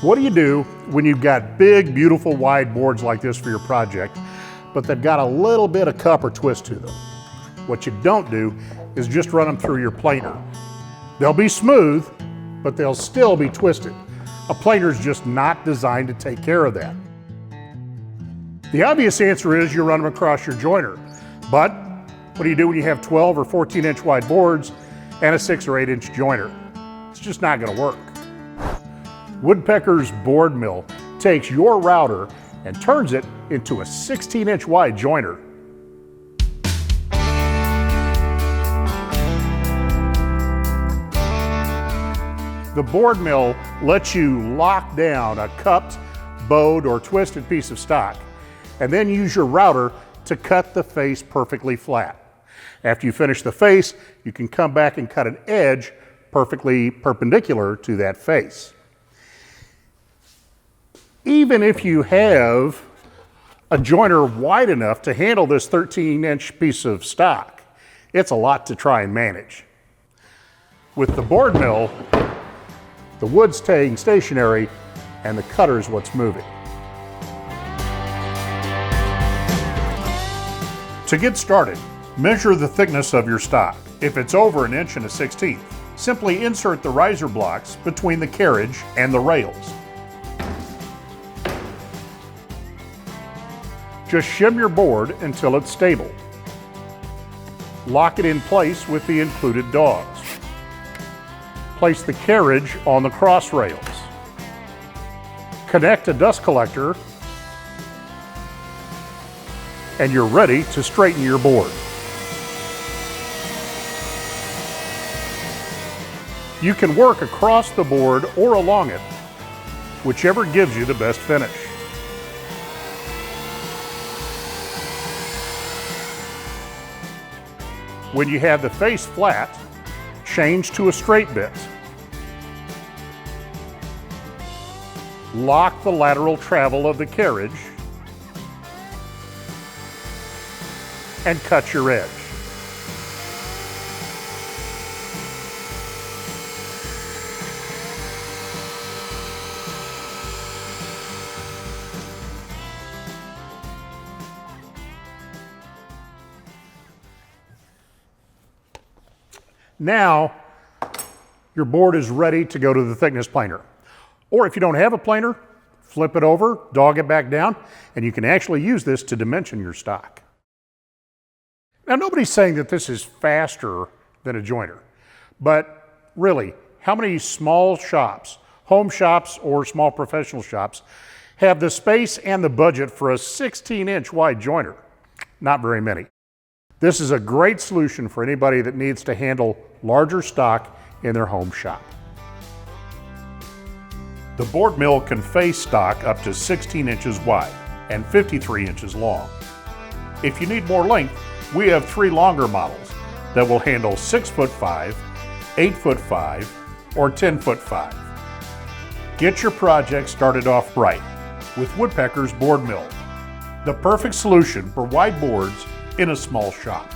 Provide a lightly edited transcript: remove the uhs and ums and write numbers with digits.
What do you do when you've got big, beautiful, wide boards like this for your project, but they've got a little bit of cup or twist to them? What you don't do is just run them through your planer. They'll be smooth, but they'll still be twisted. A planer is just not designed to take care of that. The obvious answer is you run them across your joiner. But what do you do when you have 12 or 14-inch wide boards and a 6 or 8-inch joiner? It's just not going to work. Woodpeckers board mill takes your router and turns it into a 16-inch wide joiner. The board mill lets you lock down a cupped, bowed, or twisted piece of stock, and then use your router to cut the face perfectly flat. After you finish the face, you can come back and cut an edge perfectly perpendicular to that face. Even if you have a joiner wide enough to handle this 13-inch piece of stock, it's a lot to try and manage. With the board mill, the wood's staying stationary and the cutter's what's moving. To get started, measure the thickness of your stock. If it's over 1 1/16 inches, simply insert the riser blocks between the carriage and the rails. Just shim your board until it's stable. Lock it in place with the included dogs. Place the carriage on the cross rails. Connect a dust collector, and you're ready to straighten your board. You can work across the board or along it, whichever gives you the best finish. When you have the face flat, change to a straight bit. Lock the lateral travel of the carriage and cut your edge. Now, your board is ready to go to the thickness planer. Or if you don't have a planer, flip it over, dog it back down, and you can actually use this to dimension your stock. Now, nobody's saying that this is faster than a joiner, but really, how many small shops, home shops or small professional shops, have the space and the budget for a 16-inch wide joiner? Not very many. This is a great solution for anybody that needs to handle larger stock in their home shop. The board mill can face stock up to 16 inches wide and 53 inches long. If you need more length, we have 3 longer models that will handle 6'5", 8'5", or 10'5". Get your project started off right with Woodpeckers board mill, the perfect solution for wide boards in a small shop.